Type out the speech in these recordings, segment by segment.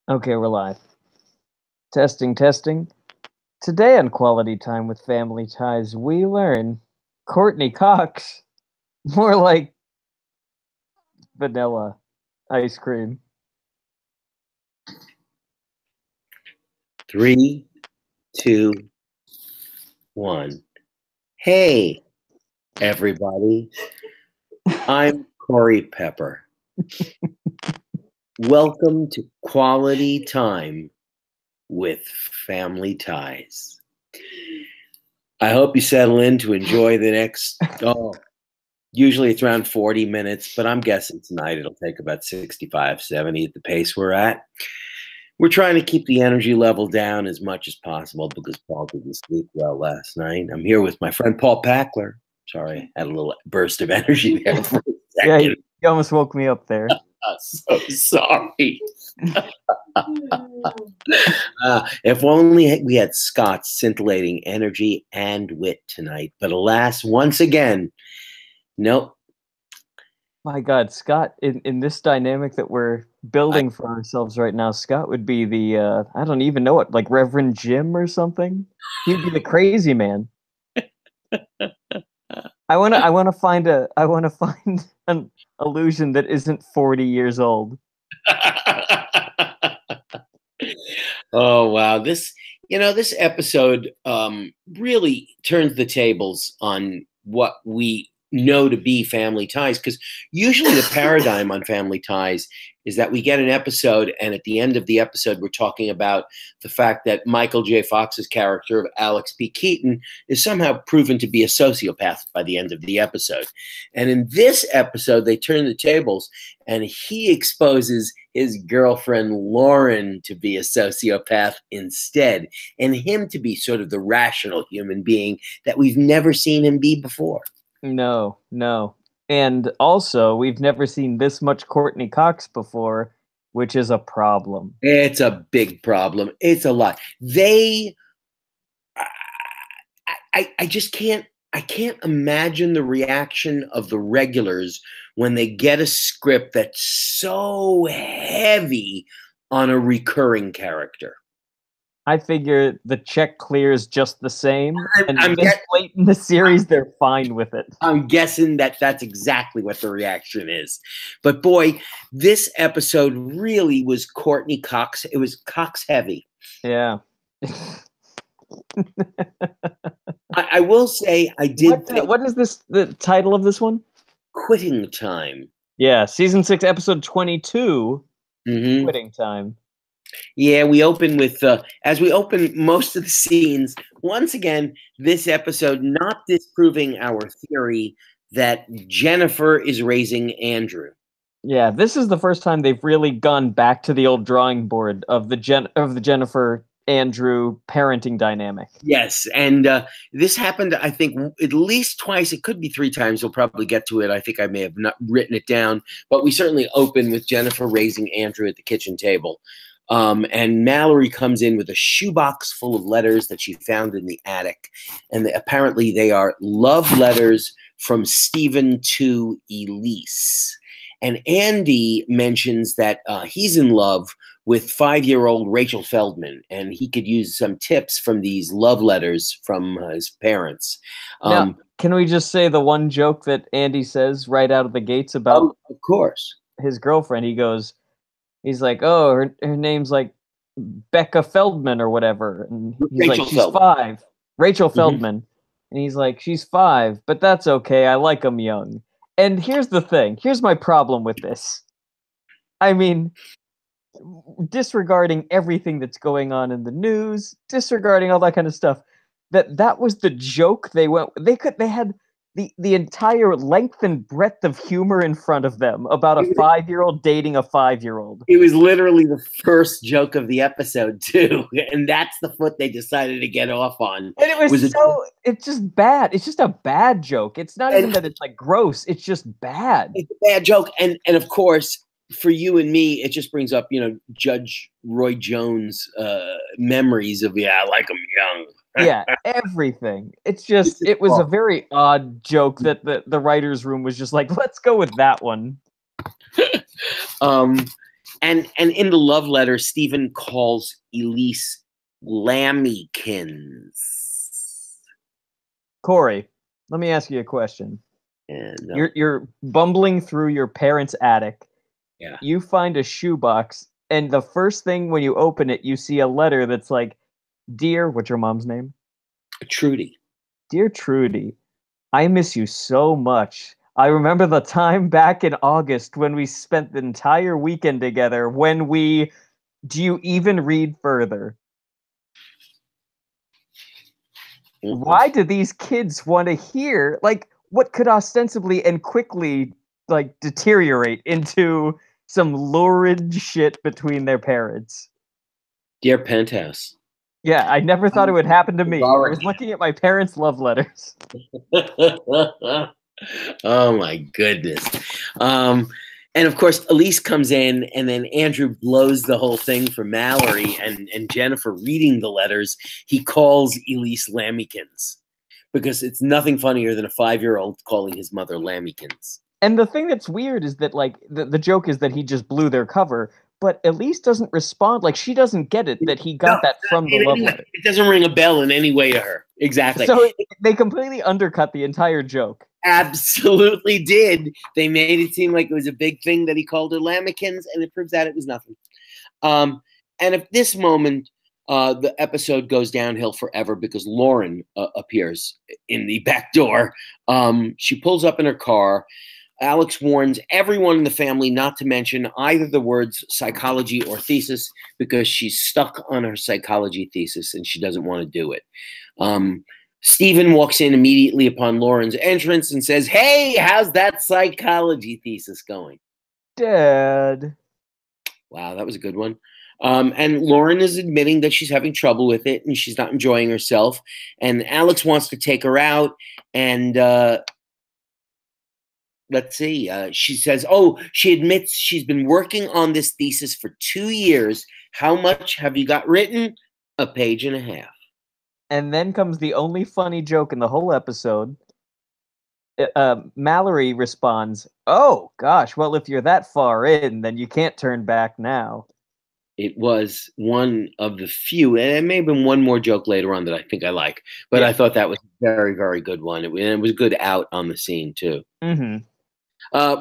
Okay, we're live. Testing, testing. Today on Quality Time with Family Ties, we learn Courtney Cox, more like vanilla ice cream. 3, 2, 1. Hey, everybody. I'm Corey Pepper. Welcome to Quality Time with Family Ties. I hope you settle in to enjoy the next, usually it's around 40 minutes, but I'm guessing tonight it'll take about 65, 70 at the pace we're at. We're trying to keep the energy level down as much as possible because Paul didn't sleep well last night. I'm here with my friend Paul Packler. Sorry, I had a little burst of energy there for a Yeah, second. you almost woke me up there. So sorry. If only we had Scott's scintillating energy and wit tonight. But alas, once again, nope. My God, Scott, in this dynamic that we're building for ourselves right now, Scott would be the, I don't even know it, like Reverend Jim or something? He'd be the crazy man. I wanna find an illusion that isn't 40 years old. Oh wow, this episode really turns the tables on what we know to be Family Ties, because usually the paradigm on Family Ties is that we get an episode and at the end of the episode we're talking about the fact that Michael J. Fox's character of Alex P. Keaton is somehow proven to be a sociopath by the end of the episode. And in this episode they turn the tables and he exposes his girlfriend Lauren to be a sociopath instead, and him to be sort of the rational human being that we've never seen him be before. No. And also, we've never seen this much Courtney Cox before, which is a problem. It's a big problem. It's a lot. I just can't imagine the reaction of the regulars when they get a script that's so heavy on a recurring character. I figure the check clears just the same, and I'm this late in the series, they're fine with it. I'm guessing that that's exactly what the reaction is. But boy, this episode really was Courtney Cox. It was Cox heavy. Yeah. I will say I did. What is the title of this one? Quitting Time. Yeah, season 6, episode 22. Mm-hmm. Quitting Time. Yeah, we open with, as we open most of the scenes, once again, this episode not disproving our theory that Jennifer is raising Andrew. Yeah, this is the first time they've really gone back to the old drawing board of the Jennifer Andrew parenting dynamic. Yes, and this happened, I think, at least twice. It could be 3 times. We'll probably get to it. I think I may have not written it down, but we certainly open with Jennifer raising Andrew at the kitchen table. And Mallory comes in with a shoebox full of letters that she found in the attic. And apparently they are love letters from Stephen to Elise. And Andy mentions that he's in love with 5-year-old Rachel Feldman, and he could use some tips from these love letters from his parents. Now, can we just say the one joke that Andy says right out of the gates about of course, his girlfriend? He's like, oh, her name's like Becca Feldman or whatever. And he's Rachel like, she's Feldman. 5. Rachel Feldman. And he's like, she's 5, but that's okay. I like them young. And here's the thing. Here's my problem with this. I mean, disregarding everything that's going on in the news, disregarding all that kind of stuff, that was the joke they had the entire length and breadth of humor in front of them about a 5-year-old dating a 5-year-old. It was literally the first joke of the episode too, and that's the foot they decided to get off on. And it's just bad. It's just a bad joke. It's not even that it's like gross. It's just bad. It's a bad joke, and of course, for you and me, it just brings up Judge Roy Jones memories of I like them young. Yeah, everything. It was a very odd joke that the writer's room was just like, let's go with that one. And in the love letter, Stephen calls Elise Lamekins. Corey, let me ask you a question. And You're bumbling through your parents' attic. yeah, You find a shoebox, and the first thing when you open it, you see a letter that's like, "Dear," what's your mom's name? Trudy. "Dear Trudy, I miss you so much. I remember the time back in August when we spent the entire weekend together when we. Do you even read further? Why do these kids want to hear, like, what could ostensibly and quickly, like, deteriorate into some lurid shit between their parents? Dear Penthouse. Yeah, I never thought it would happen to me. I Already. was looking at my parents' love letters. Oh my goodness. And of course, Elise comes in, and then Andrew blows the whole thing for Mallory and Jennifer reading the letters. He calls Elise Lamekins because it's nothing funnier than a 5-year-old calling his mother Lamekins. And the thing that's weird is that, like, the joke is that he just blew their cover, but Elise doesn't respond. Like, she doesn't get it that he got that from the love letter. It doesn't ring a bell in any way to her. Exactly. So they completely undercut the entire joke. Absolutely did. They made it seem like it was a big thing that he called her Lamekins, and it proves that it was nothing. And at this moment, the episode goes downhill forever because Lauren appears in the back door. She pulls up in her car. Alex warns everyone in the family not to mention either the words psychology or thesis because she's stuck on her psychology thesis and she doesn't want to do it. Stephen walks in immediately upon Lauren's entrance and says, "Hey, how's that psychology thesis going?" Dad. Wow, that was a good one. And Lauren is admitting that she's having trouble with it and she's not enjoying herself. And Alex wants to take her out. And let's see. She says, oh, she admits she's been working on this thesis for 2 years. How much have you got written? 1.5 pages. And then comes the only funny joke in the whole episode. Mallory responds, "Oh, gosh, well, if you're that far in, then you can't turn back now." It was one of the few, and it may have been one more joke later on that I think I like, but yeah. I thought that was a very, very good one. It was good out on the scene too. Mm-hmm.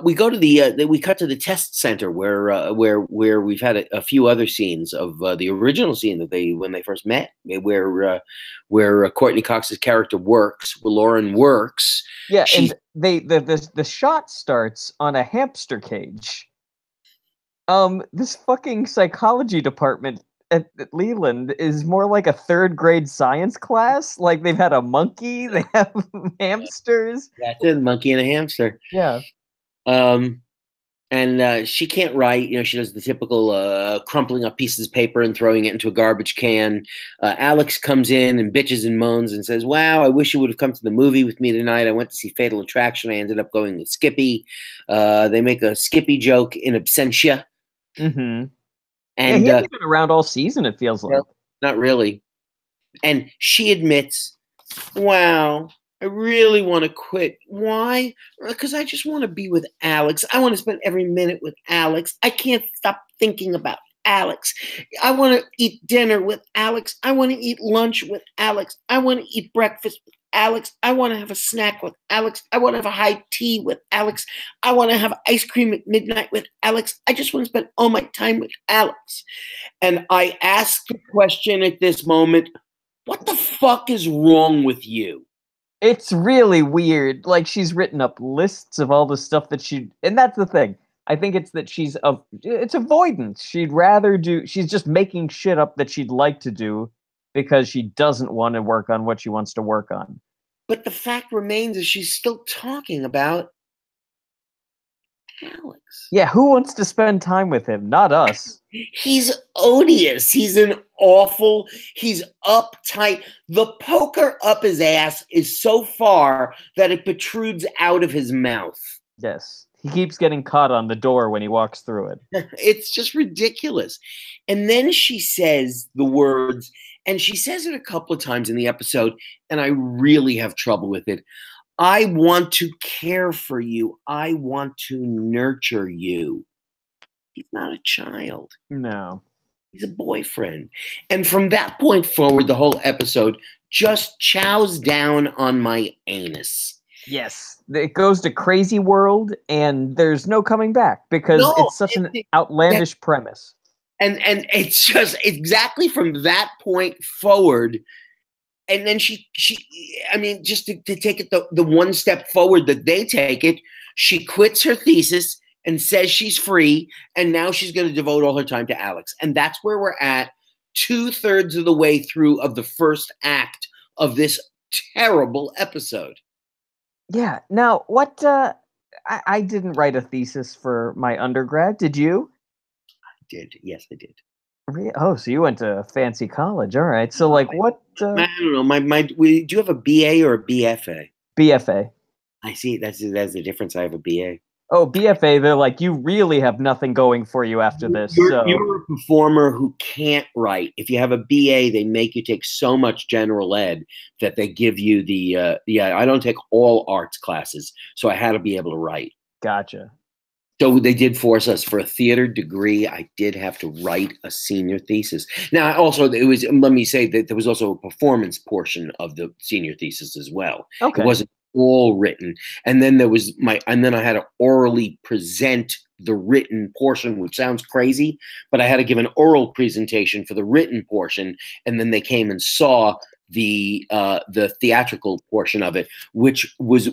We go to we cut to the test center where we've had a few other scenes of the original scene that when they first met, where Courtney Cox's character works, where Lauren works. Yeah, and the shot starts on a hamster cage. This fucking psychology department at Leland is more like a 3rd grade science class. Like, they've had a monkey, they have hamsters. That's it, monkey and a hamster. Yeah. And she can't write. You know, she does the typical crumpling up pieces of paper and throwing it into a garbage can. Alex comes in and bitches and moans and says, "Wow, I wish you would have come to the movie with me tonight. I went to see Fatal Attraction. I ended up going with Skippy." They make a Skippy joke in absentia. Mm-hmm. And he hasn't been around all season, it feels like. Not really. And she admits, "Wow, I really want to quit. Why? Because I just want to be with Alex. I want to spend every minute with Alex. I can't stop thinking about Alex. I want to eat dinner with Alex. I want to eat lunch with Alex. I want to eat breakfast with Alex. I want to have a snack with Alex. I want to have a high tea with Alex. I want to have ice cream at midnight with Alex. I just want to spend all my time with Alex." And I ask the question at this moment, what the fuck is wrong with you? It's really weird. Like, she's written up lists of all the stuff that and that's the thing. I think it's that it's avoidance. She's just making shit up that she'd like to do because she doesn't want to work on what she wants to work on. But the fact remains is she's still talking about Alex. Yeah, who wants to spend time with him? Not us. He's odious. He's he's uptight. The poker up his ass is so far that it protrudes out of his mouth. Yes. He keeps getting caught on the door when he walks through it. It's just ridiculous. And then she says the words, and she says it a couple of times in the episode, and I really have trouble with it. "I want to care for you. I want to nurture you." He's not a child. No. He's a boyfriend. And from that point forward, the whole episode just chows down on my anus. Yes, it goes to Crazy World, and there's no coming back because No, it's such an outlandish premise. and it's just exactly from that point forward. And then she I mean, just to take it the one step forward that they take it, she quits her thesis and says she's free, and now she's going to devote all her time to Alex. And that's where we're at, 2/3 of the way through of the first act of this terrible episode. Yeah. Now, what? I didn't write a thesis for my undergrad. Did you? Did yes, I did. Oh, so you went to fancy college. All right. So, like, what? I don't know. Do you have a BA or a BFA? BFA. I see. That's the difference. I have a BA. Oh, BFA. They're like, you really have nothing going for you after this. You're a performer who can't write. If you have a BA, they make you take so much general ed that they give you the I don't take all arts classes, so I had to be able to write. Gotcha. So they did force us for a theater degree. I did have to write a senior thesis. Now, also, let me say that there was also a performance portion of the senior thesis as well. Okay. It wasn't all written. And then I had to orally present the written portion, which sounds crazy, but I had to give an oral presentation for the written portion. And then they came and saw the theatrical portion of it, which was,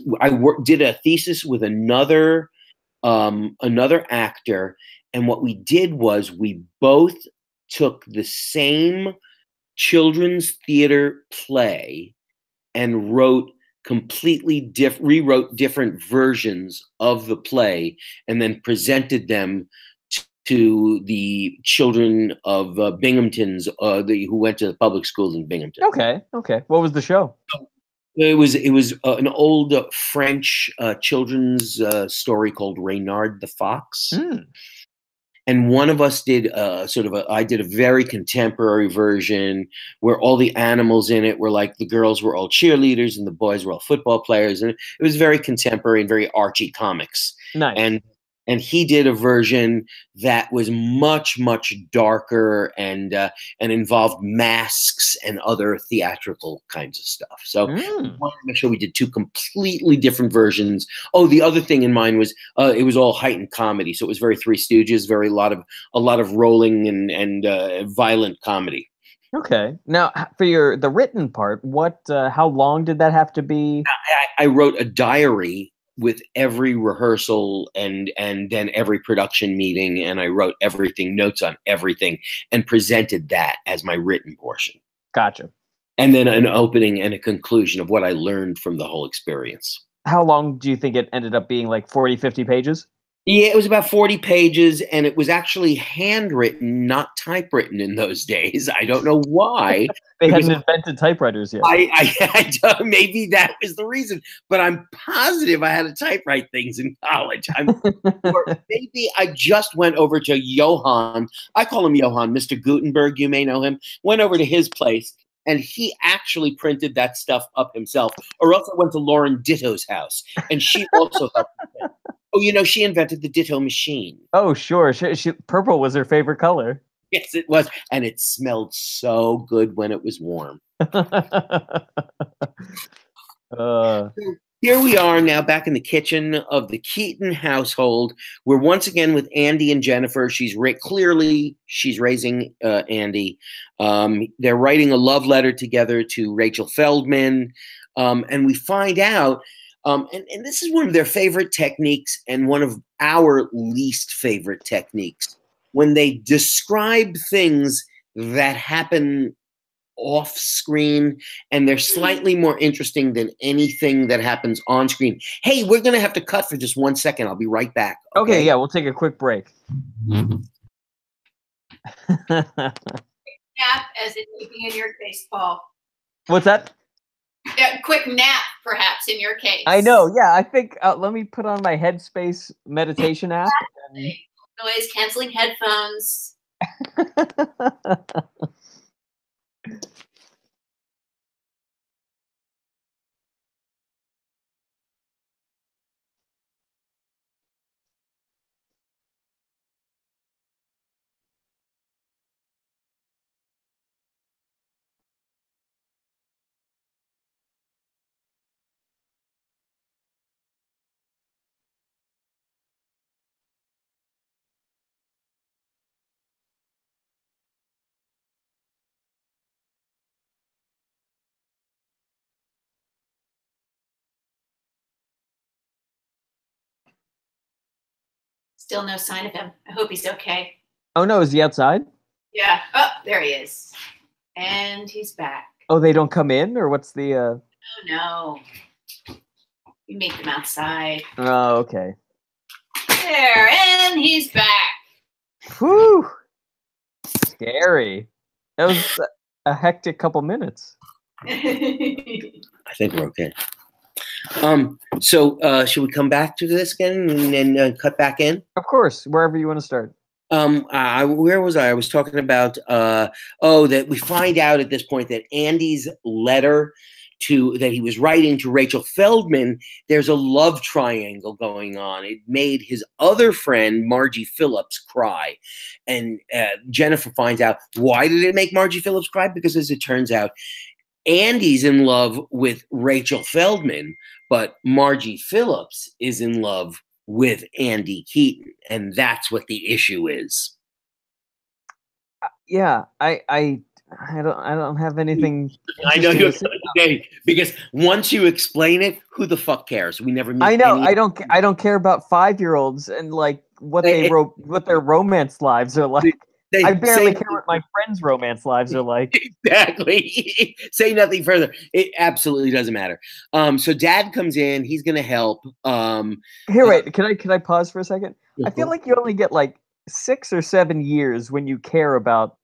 did a thesis with another actor, and what we did was we both took the same children's theater play and rewrote different versions of the play, and then presented them to the children of Binghamtons, who went to the public schools in Binghamton. Okay. What was the show? It was an old French children's story called Reynard the Fox. And one of us did I did a very contemporary version where all the animals in it were like, the girls were all cheerleaders and the boys were all football players. And it was very contemporary and very Archie comics. Nice. And he did a version that was much, much darker and involved masks and other theatrical kinds of stuff. So we wanted to make sure we did two completely different versions. Oh, the other thing in mind was it was all heightened comedy, so it was very Three Stooges, a lot of rolling and violent comedy. Okay. Now, for the written part, how long did that have to be? I wrote a diary with every rehearsal and then every production meeting, and I wrote notes on everything, and presented that as my written portion. Gotcha. And then an opening and a conclusion of what I learned from the whole experience. How long do you think it ended up being? Like 40, 50 pages? Yeah, it was about 40 pages, and it was actually handwritten, not typewritten in those days. I don't know why. They hadn't invented typewriters yet. Maybe that was the reason, but I'm positive I had to typewrite things in college. Or maybe I just went over to Johann. I call him Johann, Mr. Gutenberg. You may know him. Went over to his place, and he actually printed that stuff up himself. Or else I went to Lauren Ditto's house, and she also helped me. Oh, she invented the Ditto machine. Oh, sure. Purple was her favorite color. Yes, it was. And it smelled so good when it was warm. Here we are now back in the kitchen of the Keaton household. We're once again with Andy and Jennifer. Clearly she's raising Andy. They're writing a love letter together to Rachel Feldman. And we find out, and this is one of their favorite techniques and one of our least favorite techniques, when they describe things that happen off screen and they're slightly more interesting than anything that happens on screen. Hey, we're going to have to cut for just 1 second. I'll be right back. Okay, yeah, we'll take a quick break. Nap as in keeping in your case, Paul. What's that? A quick nap, perhaps, in your case. I know, yeah. I think, let me put on my Headspace meditation app. Noise canceling headphones. Still no sign of him. I hope he's okay. Oh no, is he outside? Yeah. Oh, there he is. And he's back. Oh, they don't come in, or what's the? Oh no. We make them outside. Oh, okay. There, and he's back. Whew. Scary. That was a hectic couple minutes. I think we're okay. So should we come back to this again and then cut back in? Of course, wherever you want to start. Where was I? I was talking about that we find out at this point that Andy's letter that he was writing to Rachel Feldman, there's a love triangle going on. It made his other friend, Margie Phillips, cry. And Jennifer finds out, why did it make Margie Phillips cry? Because as it turns out, Andy's in love with Rachel Feldman, but Margie Phillips is in love with Andy Keaton. And that's what the issue is. Yeah, I don't have anything. I know you're okay, because once you explain it, who the fuck cares? We never meet. I know. I don't care about 5-year-olds and like what what their romance lives are like. I barely care what my friends' romance lives are like. Exactly. Say nothing further. It absolutely doesn't matter. So Dad comes in. He's going to help. Here, wait. Can I pause for a second? I feel like you only get like 6 or 7 years when you care about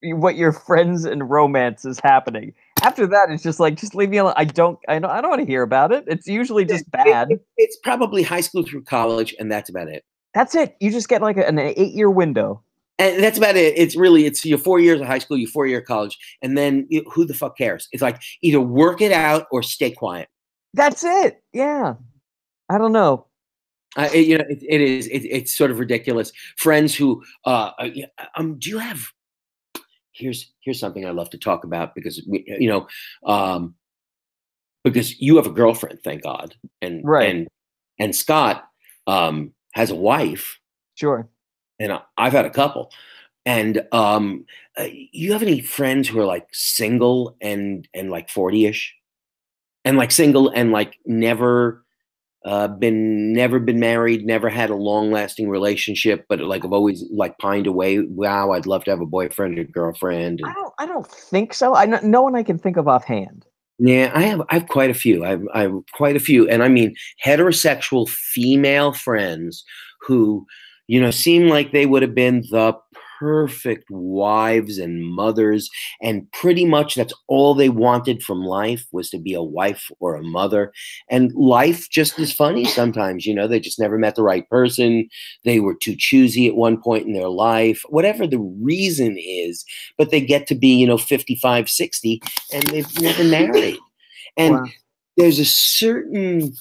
what your friends and romance is happening. After that, it's just like, just leave me alone. I don't want to hear about it. It's usually just bad. It's probably high school through college, and that's about it. That's it. You just get like an 8-year window. And that's about it. It's your 4 years of high school, your 4-year college, and then who the fuck cares? It's like either work it out or stay quiet. That's it. Yeah. I don't know. It's sort of ridiculous. Friends who do you have? Here's something I love to talk about because because you have a girlfriend, thank God, and right. and Scott has a wife. Sure. And I've had a couple. And you have any friends who are like single and like 40-ish, and like single and like never been married, never had a long lasting relationship, but like have always like pined away. Wow, I'd love to have a boyfriend or girlfriend. And, I don't think so. No one I can think of offhand. Yeah, I have quite a few. I have quite a few, and I mean heterosexual female friends who, seem like they would have been the perfect wives and mothers, and pretty much that's all they wanted from life was to be a wife or a mother. And life just is funny sometimes, they just never met the right person. They were too choosy at one point in their life, whatever the reason is, but they get to be, 55, 60, and they've never married. And wow. There's a certain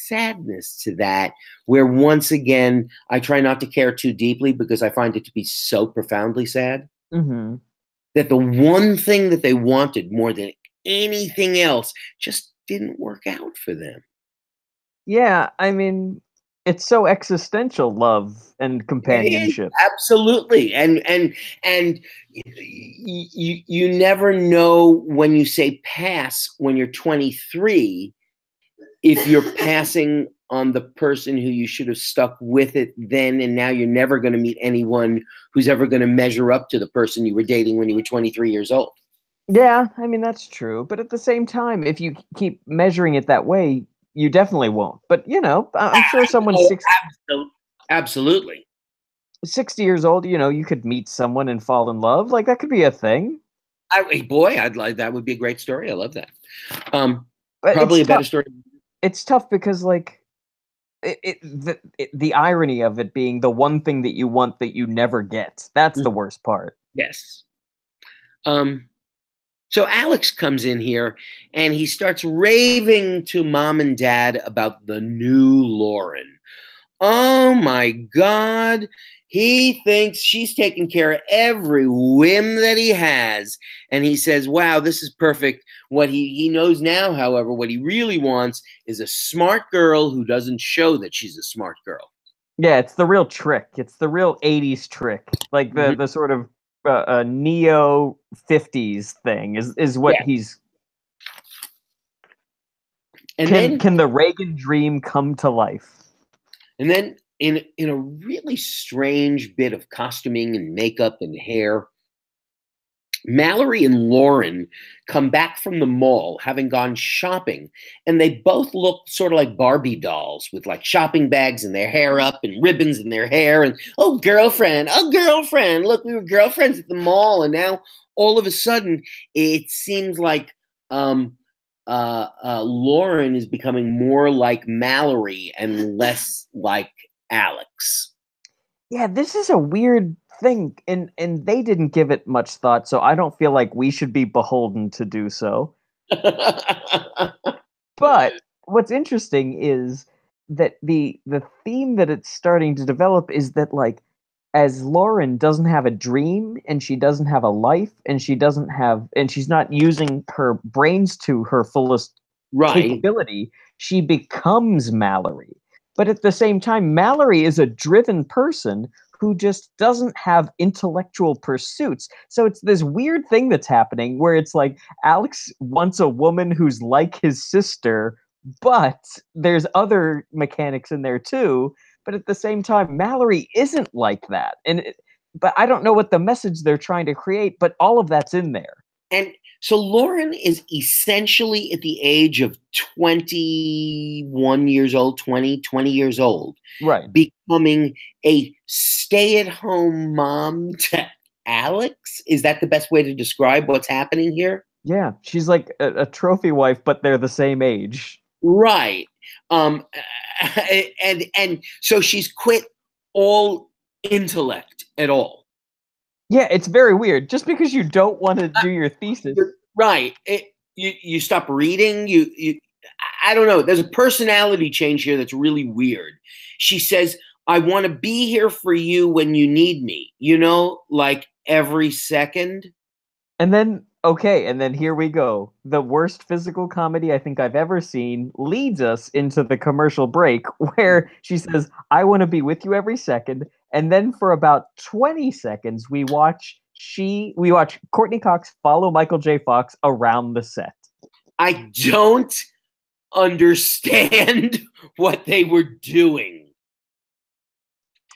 sadness to that, where once again I try not to care too deeply because I find it to be so profoundly sad that the one thing that they wanted more than anything else just didn't work out for them. Yeah, I mean, it's so existential, love and companionship. Absolutely. And you never know when you say pass when you're 23 if you're passing on the person who you should have stuck with it then, and now you're never going to meet anyone who's ever going to measure up to the person you were dating when you were 23 years old. Yeah, I mean, that's true. But at the same time, if you keep measuring it that way, you definitely won't. But, I'm sure someone 60... Absolutely. 60 years old, you could meet someone and fall in love. Like, that could be a thing. I'd like that. Would be a great story. I love that. Probably a better story. It's tough because, like, the irony of it being the one thing that you want that you never get. That's the worst part. Yes. So Alex comes in here and he starts raving to Mom and Dad about the new Lauren. Oh my God. He thinks she's taking care of every whim that he has. And he says, wow, this is perfect. What he knows now, however, what he really wants is a smart girl who doesn't show that she's a smart girl. Yeah, it's the real trick. It's the real 80s trick. Like the sort of neo 50s thing is what he's... And can the Reagan dream come to life? And then in a really strange bit of costuming and makeup and hair, Mallory and Lauren come back from the mall having gone shopping, and they both look sort of like Barbie dolls with like shopping bags and their hair up and ribbons in their hair. And oh, girlfriend, look, we were girlfriends at the mall. And now all of a sudden, it seems like Lauren is becoming more like Mallory and less like Alex. Yeah, this is a weird thing, and they didn't give it much thought, so I don't feel like we should be beholden to do so. But what's interesting is that the theme that it's starting to develop is that, like, as Lauren doesn't have a dream and she doesn't have a life and she's not using her brains to her fullest capability, she becomes Mallory. But at the same time, Mallory is a driven person who just doesn't have intellectual pursuits. So it's this weird thing that's happening where it's like Alex wants a woman who's like his sister, but there's other mechanics in there too. But at the same time, Mallory isn't like that. But I don't know what the message they're trying to create, but all of that's in there. And so Lauren is essentially at the age of 21 years old, 20 years old. Right. Becoming a stay-at-home mom to Alex? Is that the best way to describe what's happening here? Yeah, she's like a trophy wife, but they're the same age. Right. And so she's quit all intellect at all. Yeah, it's very weird. Just because you don't want to do your thesis, right? You stop reading. I don't know. There's a personality change here that's really weird. She says, "I want to be here for you when you need me." You know, like every second. And then here we go. The worst physical comedy I think I've ever seen leads us into the commercial break where she says, "I want to be with you every second." And then for about 20 seconds, we watch Courtney Cox follow Michael J. Fox around the set. I don't understand what they were doing.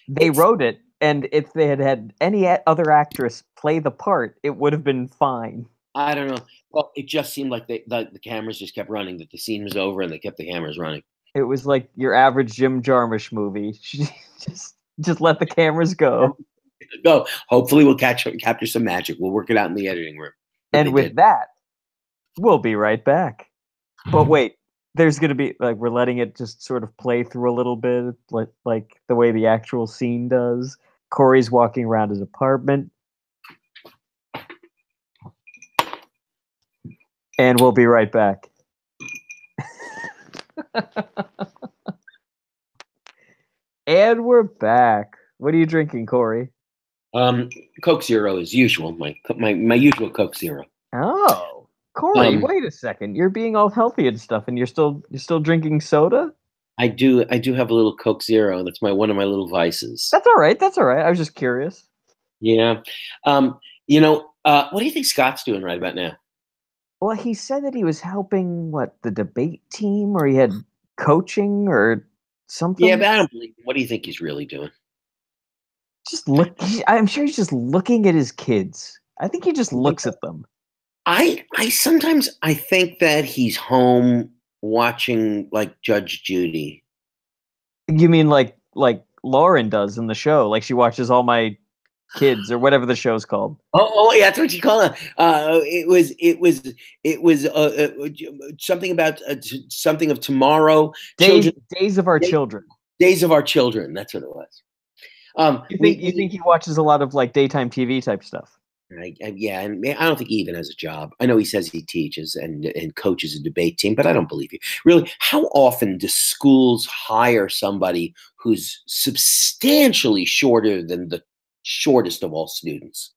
They wrote it, and if they had had any other actress play the part, it would have been fine. I don't know. Well, it just seemed like the cameras just kept running, that the scene was over and they kept the cameras running. It was like your average Jim Jarmusch movie. Just let the cameras go. Go. Hopefully we'll capture some magic. We'll work it out in the editing room. And with that, we'll be right back. But wait, there's going to be, like, we're letting it just sort of play through a little bit, like the way the actual scene does. Corey's walking around his apartment. And we'll be right back. And we're back. What are you drinking, Corey? Coke Zero as usual. My usual Coke Zero. Oh, Corey, wait a second. You're being all healthy and stuff, and you're still drinking soda? I do have a little Coke Zero. That's one of my little vices. That's all right. I was just curious. Yeah. What do you think Scott's doing right about now? Well, he said that he was helping the debate team, or he had coaching or something. Yeah, but I don't believe him. What do you think he's really doing? I'm sure he's just looking at his kids. I think he just looks at them. I sometimes think that he's home watching like Judge Judy. You mean like Lauren does in the show? Like she watches All My Kids or whatever the show's called. Oh yeah, that's what you call it. It was something about something of tomorrow. Days of Our Children. Days of Our Children. That's what it was. You think he watches a lot of like daytime TV type stuff? Yeah, and I don't think he even has a job. I know he says he teaches and coaches a debate team, but I don't believe you. Really, how often do schools hire somebody who's substantially shorter than the shortest of all students?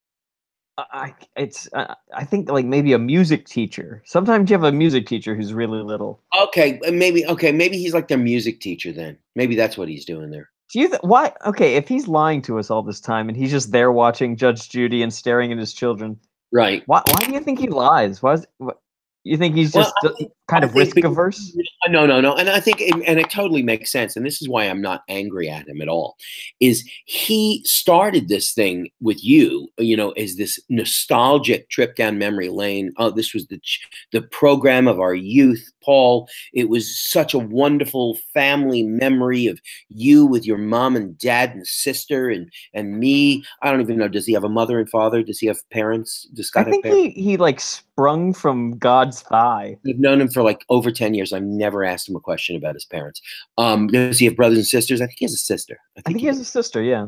I think like maybe a music teacher. Sometimes you have a music teacher who's really little. Okay, maybe he's like their music teacher then. Maybe that's what he's doing there. Why? Okay, if he's lying to us all this time and he's just there watching Judge Judy and staring at his children, right? Why do you think he lies? You think he's Well, just kind of risk averse? No, and I think, and it totally makes sense. And this is why I'm not angry at him at all. Is he started this thing with you? You know, as this nostalgic trip down memory lane. Oh, this was the program of our youth, Paul. It was such a wonderful family memory of you with your mom and dad and sister and me. I don't even know. Does he have a mother and father? Does he have parents? Does I Scott have think parents? he like sprung from God's thigh. I've known him for like over 10 years. I've never asked him a question about his parents. Does he have brothers and sisters? I think he has a sister. I think he has a sister, yeah.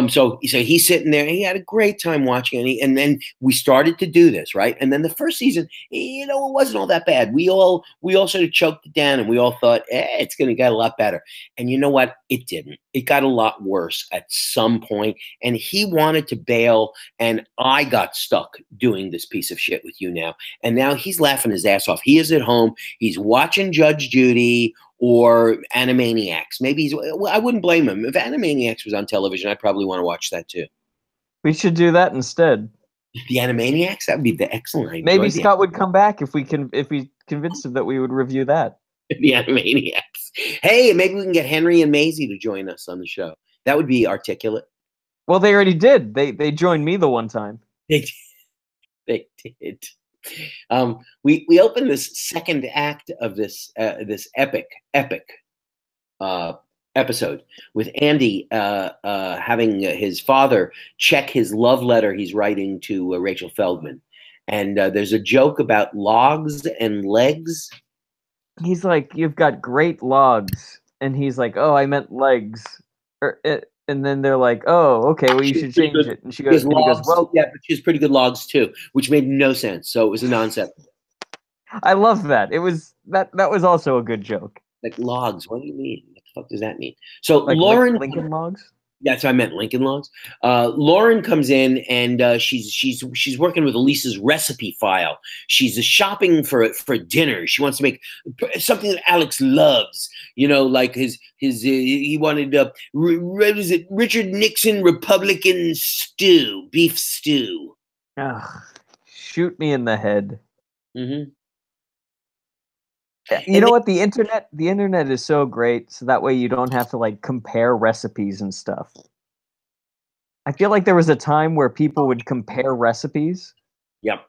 So he's sitting there and he had a great time watching, and then we started to do this, right? And then the first season, you know, it wasn't all that bad. We all sort of choked it down, and we all thought, it's gonna get a lot better. And you know what? It didn't. It got a lot worse at some point, and he wanted to bail, and I got stuck doing this piece of shit with you now. And now he's laughing his ass off. He is at home, he's watching Judge Judy or Animaniacs. Maybe well, I wouldn't blame him. If Animaniacs was on television, I'd probably want to watch that too. We should do that instead. The Animaniacs? That would be the excellent. Maybe Scott would come back if we convinced him that we would review that. The Animaniacs. Hey, maybe we can get Henry and Maisie to join us on the show. That would be articulate. Well, they already did. They joined me the one time. They did. We open this second act of this epic episode with Andy having his father check his love letter he's writing to Rachel Feldman, and there's a joke about logs and legs. He's like, "You've got great logs," and he's like, "Oh, I meant legs." And then they're like, "Oh, okay, well, you should change it." And he goes, "Well, yeah, but she has pretty good logs too," which made no sense. So it was a nonsense. I love that. It was that was also a good joke. Like logs, what do you mean? What the fuck does that mean? So like Lauren, Lincoln logs. Yeah, so I meant Lincoln Logs. Lauren comes in and she's working with Elisa's recipe file. She's shopping for dinner. She wants to make something that Alex loves. You know, like he wanted what is it? Richard Nixon Republican stew, beef stew. Ugh, shoot me in the head. Mm-hmm. You know what? The internet is so great, so that way you don't have to like compare recipes and stuff. I feel like there was a time where people would compare recipes. Yep.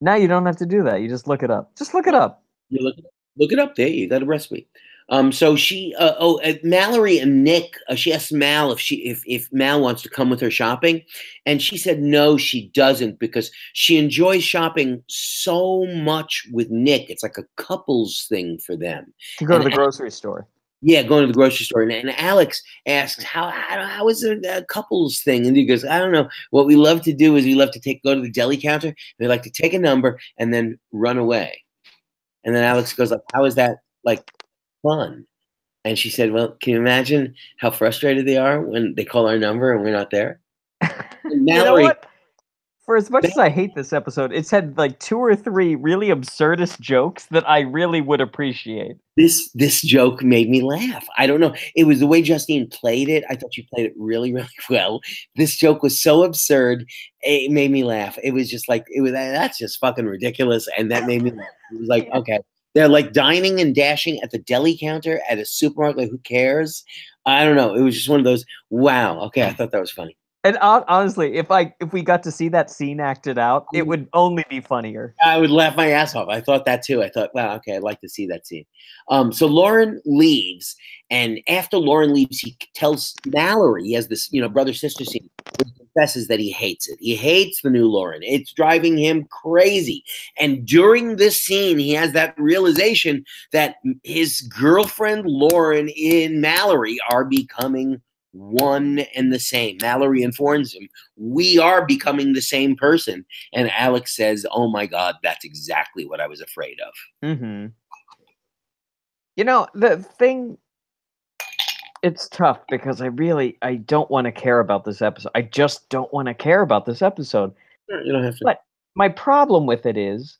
Now you don't have to do that. You just look it up. Just look it up. You look it up. There, you got a recipe. So she, Mallory and Nick, she asked Mal if Mal wants to come with her shopping, and she said no, she doesn't, because she enjoys shopping so much with Nick. It's like a couples thing for them to go to the grocery store. Yeah, going to the grocery store, and Alex asks how is it a couples thing, and he goes, I don't know. What we love to do is we love to go to the deli counter. And they like to take a number and then run away, and then Alex goes like, how is that like fun? And she said, well, can you imagine how frustrated they are when they call our number and we're not there? And Mallory, you know what? For as much as I hate this episode, it's had like 2 or 3 really absurdist jokes that I really would appreciate. This joke made me laugh. I don't know. It was the way Justine played it. I thought she played it really, really well. This joke was so absurd. It made me laugh. It was just like, that's just fucking ridiculous. And that made me laugh. It was like, okay. They're like dining and dashing at the deli counter at a supermarket. Like, who cares? I don't know. It was just one of those, wow. Okay, I thought that was funny. And honestly, if we got to see that scene acted out, it would only be funnier. I would laugh my ass off. I thought that too. I thought, wow, okay, I'd like to see that scene. So Lauren leaves, and after Lauren leaves, he tells Mallory, he has this, brother-sister scene, where he confesses that he hates it. He hates the new Lauren. It's driving him crazy. And during this scene, he has that realization that his girlfriend Lauren and Mallory are becoming one and the same. Mallory informs him, we are becoming the same person. And Alex says, oh my God, that's exactly what I was afraid of. Mm-hmm. You know, the thing, it's tough because I don't want to care about this episode. I just don't want to care about this episode. You don't have to. But my problem with it is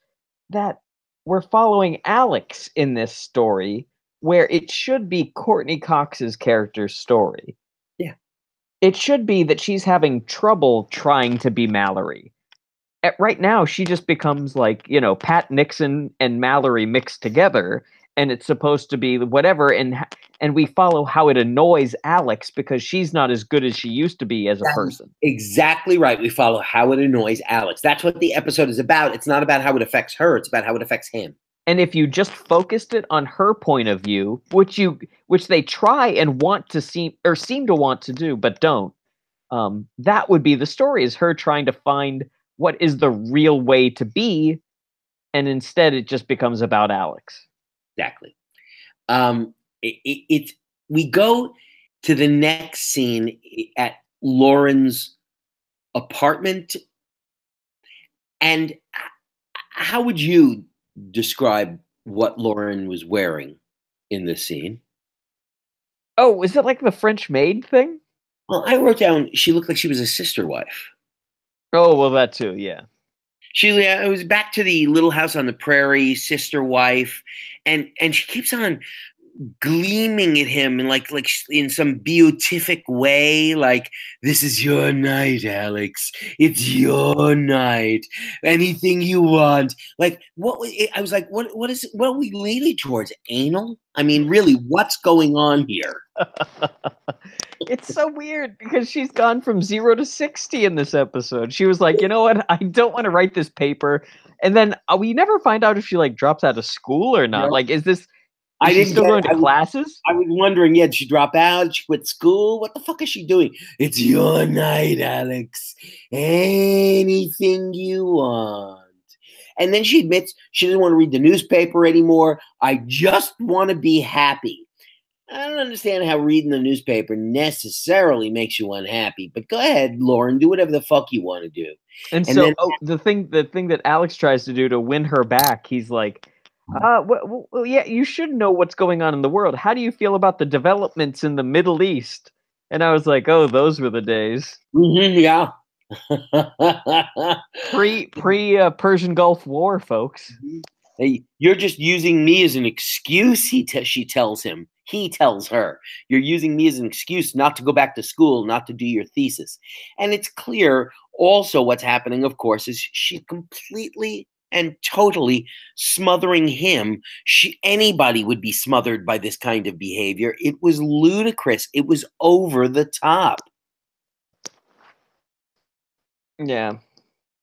that we're following Alex in this story where it should be Courtney Cox's character's story. Yeah. It should be that she's having trouble trying to be Mallory. right now she just becomes like, Pat Nixon and Mallory mixed together, and it's supposed to be whatever, and we follow how it annoys Alex because she's not as good as she used to be as a That's person. exactly right. We follow how it annoys Alex. That's what the episode is about. It's not about how it affects her. It's about how it affects him. And if you just focused it on her point of view, which they try and seem to want to do, but don't, that would be the story, is her trying to find what is the real way to be, and instead it just becomes about Alex. Exactly. We go to the next scene at Lauren's apartment. And how would you describe what Lauren was wearing in this scene? Oh, is it like the French maid thing? Well, I wrote down she looked like she was a sister wife. Oh, well, that too, yeah. It was back to the Little House on the Prairie, sister wife, and she keeps on gleaming at him in like in some beatific way, like, this is your night, Alex. It's your night. Anything you want. Like, I was like, what are we leaning towards? Anal? I mean, really, what's going on here? It's so weird because she's gone from 0 to 60 in this episode. She was like, you know what? I don't want to write this paper. And then we never find out if she like drops out of school or not. Yeah. Like, is I she didn't still get going it. to classes? I was wondering, did she drop out? Did she quit school? What the fuck is she doing? It's your night, Alex. Anything you want. And then she admits she doesn't want to read the newspaper anymore. I just want to be happy. I don't understand how reading the newspaper necessarily makes you unhappy. But go ahead, Lauren, do whatever the fuck you want to do. And so, the thing that Alex tries to do to win her back, he's like, well, yeah, you should know what's going on in the world. How do you feel about the developments in the Middle East? And I was like, oh, those were the days. Yeah. Pre Persian Gulf War, folks. Hey, you're just using me as an excuse, she tells him. He tells her, you're using me as an excuse not to go back to school, not to do your thesis. And it's clear also what's happening, of course, is she's completely and totally smothering him. Anybody would be smothered by this kind of behavior. It was ludicrous. It was over the top. Yeah.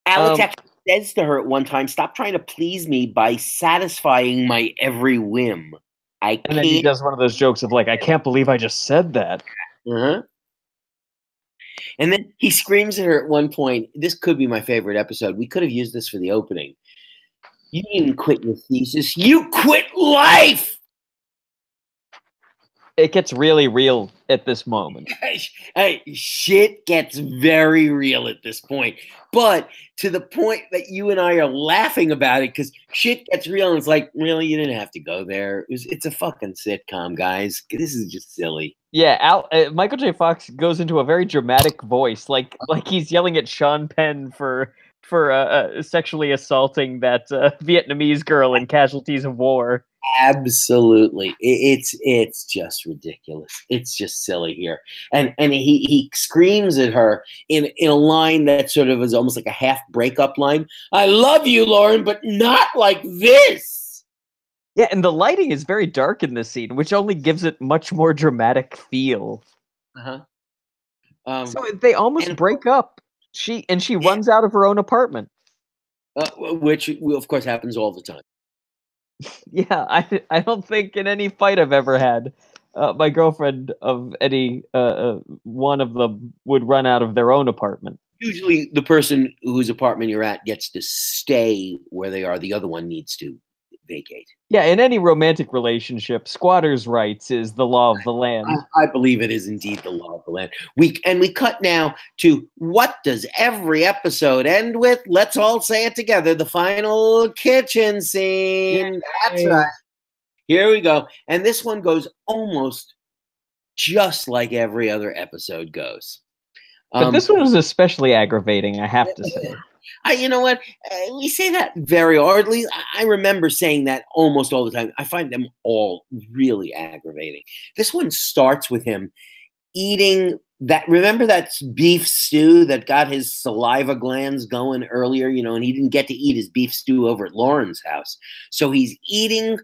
Alex actually says to her at one time, stop trying to please me by satisfying my every whim. And then he does one of those jokes of like, I can't believe I just said that. Uh-huh. And then he screams at her at one point. This could be my favorite episode. We could have used this for the opening. You didn't quit your thesis. You quit life. It gets really real at this moment. Hey, shit gets very real at this point. But to the point that you and I are laughing about it because shit gets real and it's like, really, you didn't have to go there. It's a fucking sitcom, guys. This is just silly. Yeah, Michael J. Fox goes into a very dramatic voice, like he's yelling at Sean Penn for sexually assaulting that Vietnamese girl in Casualties of War. Absolutely, it's just ridiculous. It's just silly here, and he screams at her in a line that sort of is almost like a half breakup line. I love you, Lauren, but not like this. Yeah, and the lighting is very dark in this scene, which only gives it much more dramatic feel. So they almost break up. She runs out of her own apartment, which of course happens all the time. Yeah, I don't think in any fight I've ever had, my girlfriend of any one of them would run out of their own apartment. Usually the person whose apartment you're at gets to stay where they are. The other one needs to vacate. Yeah, in any romantic relationship, squatters' rights is the law of the land. I believe it is indeed the law of the land. We cut now to what does every episode end with? Let's all say it together. The final kitchen scene. Yeah. That's right. Here we go. And this one goes almost just like every other episode goes. But this one was especially aggravating, I have to say. You know what? We say that very hardly. I remember saying that almost all the time. I find them all really aggravating. This one starts with him eating that. Remember that beef stew that got his saliva glands going earlier, and he didn't get to eat his beef stew over at Lauren's house. So he's eating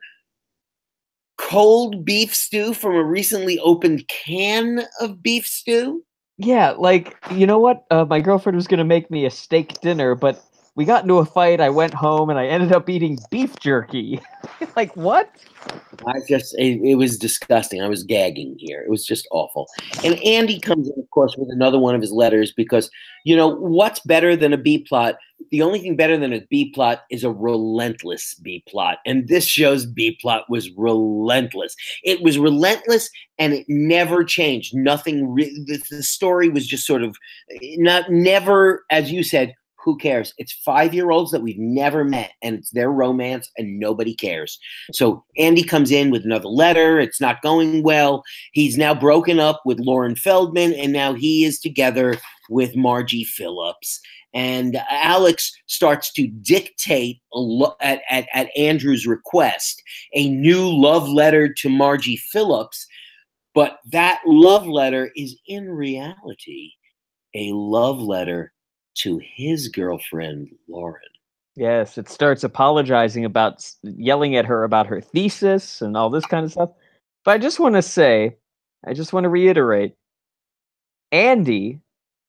cold beef stew from a recently opened can of beef stew. Yeah, like, you know what? My girlfriend was gonna make me a steak dinner, but we got into a fight. I went home and I ended up eating beef jerky. Like, what? It was disgusting. I was gagging here. It was just awful. And Andy comes in, of course, with another one of his letters because, what's better than a B plot? The only thing better than a B plot is a relentless B plot. And this show's B plot was relentless. It was relentless and it never changed. Nothing, the story was just sort of never, as you said, who cares? It's 5-year-olds that we've never met, and it's their romance, and nobody cares. So Andy comes in with another letter. It's not going well. He's now broken up with Lauren Feldman, and now he is together with Margie Phillips. And Alex starts to dictate at Andrew's request a new love letter to Margie Phillips, but that love letter is in reality a love letter to his girlfriend, Lauren. Yes, it starts apologizing about yelling at her about her thesis and all this kind of stuff. But I just want to reiterate, Andy,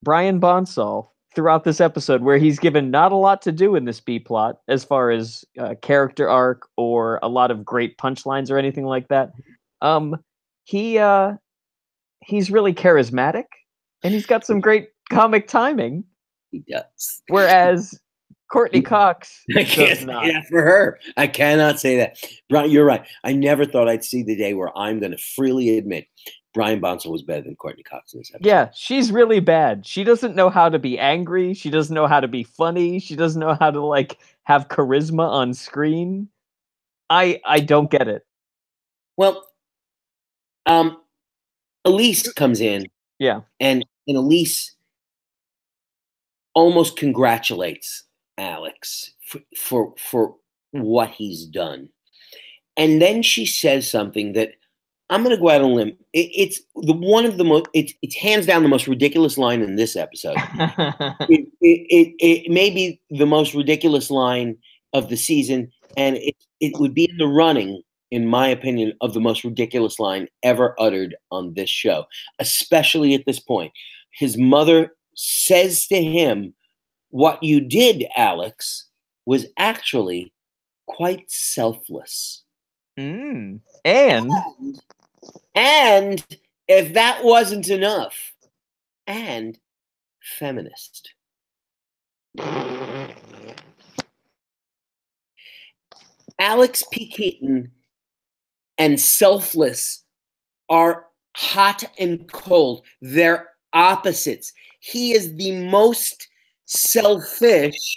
Brian Bonsall, throughout this episode, where he's given not a lot to do in this B plot as far as character arc or a lot of great punchlines or anything like that, he's really charismatic and he's got some great comic timing. He does. Whereas Courtney Cox I can't say that for her. I cannot say that. Brian, you're right. I never thought I'd see the day where I'm going to freely admit Brian Bonsall was better than Courtney Cox in this episode. Yeah, she's really bad. She doesn't know how to be angry. She doesn't know how to be funny. She doesn't know how to have charisma on screen. I don't get it. Well, Elise comes in. Yeah. And Elise almost congratulates Alex for what he's done. And then she says something that I'm going to go out on a limb. It's hands down the most ridiculous line in this episode. it may be the most ridiculous line of the season, and it would be in the running, in my opinion, of the most ridiculous line ever uttered on this show, especially at this point. His mother says to him, "What you did, Alex, was actually quite selfless." And if that wasn't enough, and feminist. Alex P. Keaton and selfless are hot and cold. They're opposites. He is the most selfish,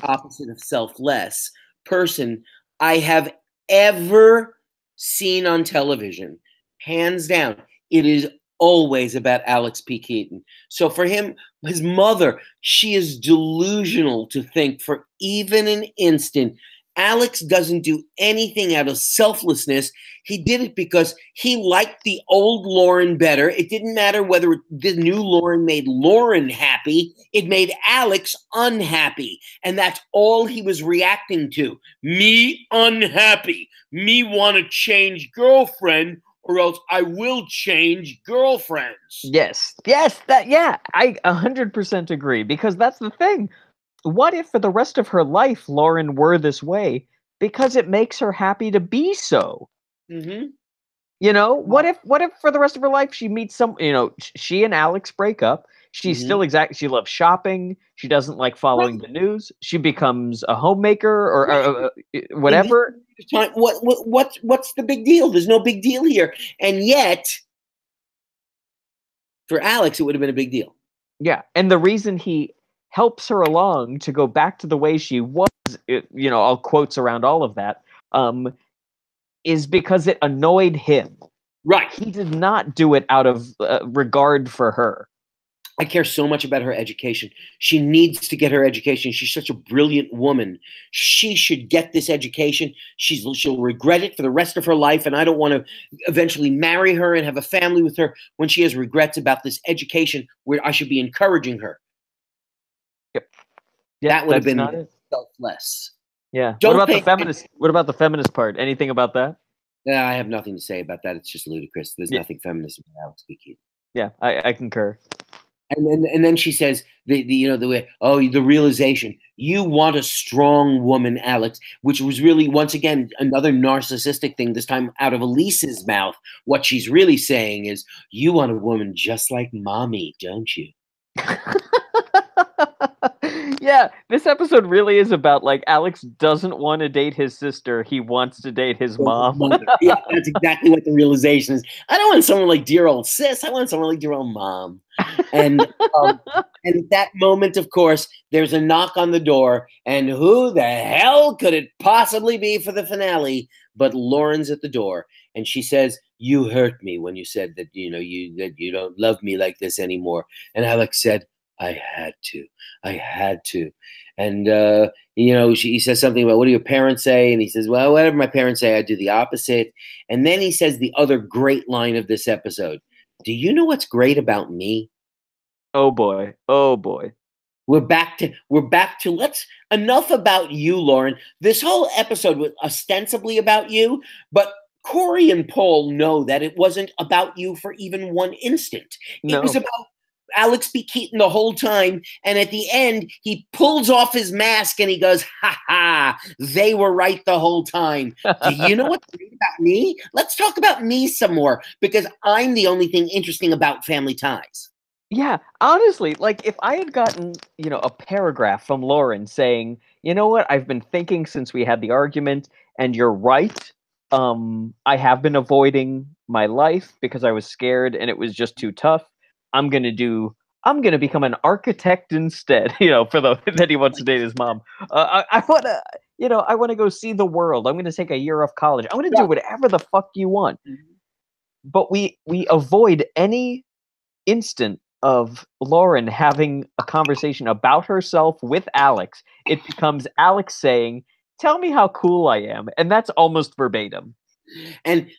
opposite of selfless, person I have ever seen on television. Hands down. It is always about Alex P. Keaton. So for him, his mother, she is delusional to think for even an instant Alex doesn't do anything out of selflessness. He did it because he liked the old Lauren better. It didn't matter whether the new Lauren made Lauren happy. It made Alex unhappy. And that's all he was reacting to. Me unhappy. Me want to change girlfriend, or else I will change girlfriends. Yes, I 100% agree, because that's the thing. What if for the rest of her life Lauren were this way? Because it makes her happy to be so. Mm-hmm. What if for the rest of her life she meets she and Alex break up. She's still she loves shopping. She doesn't like following the news. She becomes a homemaker or whatever. What's the big deal? There's no big deal here. And yet, for Alex, it would have been a big deal. Yeah, and the reason he helps her along to go back to the way she was, all quotes around all of that, is because it annoyed him. Right. He did not do it out of regard for her. I care so much about her education. She needs to get her education. She's such a brilliant woman. She should get this education. She'll regret it for the rest of her life, and I don't want to eventually marry her and have a family with her when she has regrets about this education where I should be encouraging her. Yep. That would have that's been not it. selfless. Yeah. Don't what about pay the feminist? What about the feminist part? Anything about that? I have nothing to say about that. It's just ludicrous. There's nothing feminist about Alex B. Keaton. Yeah, I concur. And then she says the realization, you want a strong woman, Alex, which was really once again another narcissistic thing, this time out of Elise's mouth. What she's really saying is, you want a woman just like mommy, don't you? Yeah, this episode really is about like Alex doesn't want to date his sister, he wants to date his mom. Yeah, that's exactly what the realization is. I don't want someone like dear old sis. I want someone like dear old mom. And at that moment, of course, there's a knock on the door, and who the hell could it possibly be for the finale but Lauren's at the door, and she says, "You hurt me when you said that you don't love me like this anymore." And Alex said, I had to. And, he says something about, what do your parents say? And he says, well, whatever my parents say, I do the opposite. And then he says the other great line of this episode. Do you know what's great about me? Oh boy. Oh boy. We're back to enough about you, Lauren. This whole episode was ostensibly about you, but Corey and Paul know that it wasn't about you for even one instant. No. It was about Alex B. Keaton the whole time, and at the end, he pulls off his mask and he goes, ha ha, they were right the whole time. Do you know what's great about me? Let's talk about me some more, because I'm the only thing interesting about Family Ties. Yeah, honestly, like if I had gotten, a paragraph from Lauren saying, you know what, I've been thinking since we had the argument, and you're right, I have been avoiding my life because I was scared and it was just too tough. I'm gonna become an architect instead, for that he wants to date his mom. I want to go see the world. I'm gonna take a year off college. I'm gonna do whatever the fuck you want. But we avoid any instant of Lauren having a conversation about herself with Alex. It becomes Alex saying, "Tell me how cool I am," and that's almost verbatim. And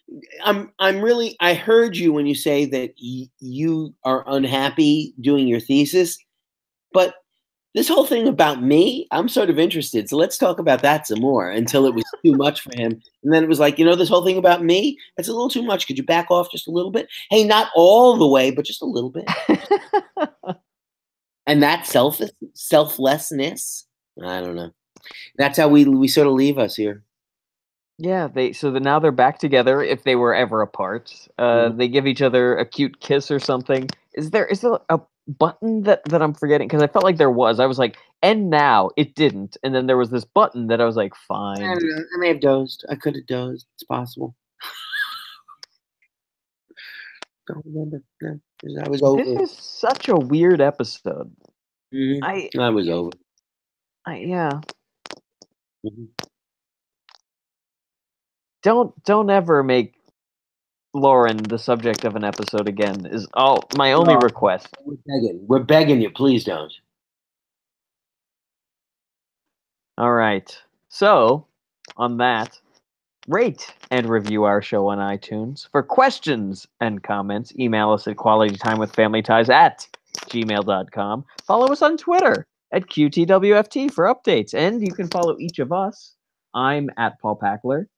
I heard you when you say that you are unhappy doing your thesis, but this whole thing about me, I'm sort of interested. So let's talk about that some more, until it was too much for him. And then it was like, this whole thing about me, it's a little too much. Could you back off just a little bit? Hey, not all the way, but just a little bit. And that selflessness, I don't know. That's how we sort of leave us here. Yeah, now they're back together. If they were ever apart, they give each other a cute kiss or something. Is there a button that I'm forgetting? Because I felt like there was. I was like, and now it didn't, and then there was this button that I was like, fine. I don't know. I may have dozed. I could have dozed. It's possible. Don't remember. No, I was over. This is such a weird episode. Mm-hmm. I was over. Yeah. Mm-hmm. Don't ever make Lauren the subject of an episode again, is my only request. We're begging you, please don't. All right. So, on that, rate and review our show on iTunes. For questions and comments, email us at qualitytimewithfamilyties@gmail.com. Follow us on Twitter at QTWFT for updates, and you can follow each of us. I'm at Paul Packler.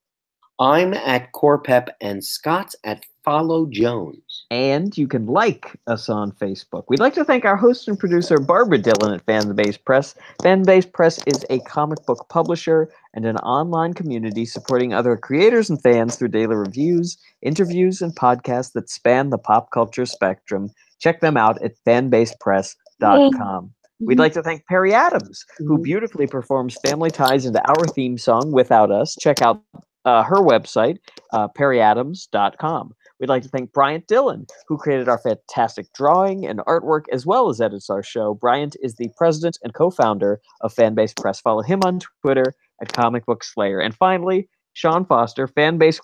I'm at Corpep, and Scott's at Follow Jones. And you can like us on Facebook. We'd like to thank our host and producer, Barbara Dillon at Fanbase Press. Fanbase Press is a comic book publisher and an online community supporting other creators and fans through daily reviews, interviews, and podcasts that span the pop culture spectrum. Check them out at fanbasepress.com. We'd like to thank Perry Adams, who beautifully performs Family Ties into our theme song without us. Check out her website, perryadams.com. We'd like to thank Bryant Dillon, who created our fantastic drawing and artwork, as well as edits our show. Bryant is the president and co-founder of Fanbase Press. Follow him on Twitter at Comic Book Slayer. And finally, Sean Foster, Fanbase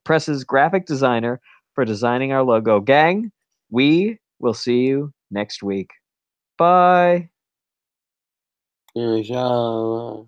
Press's graphic designer, for designing our logo. Gang, we will see you next week. Bye. Inshallah.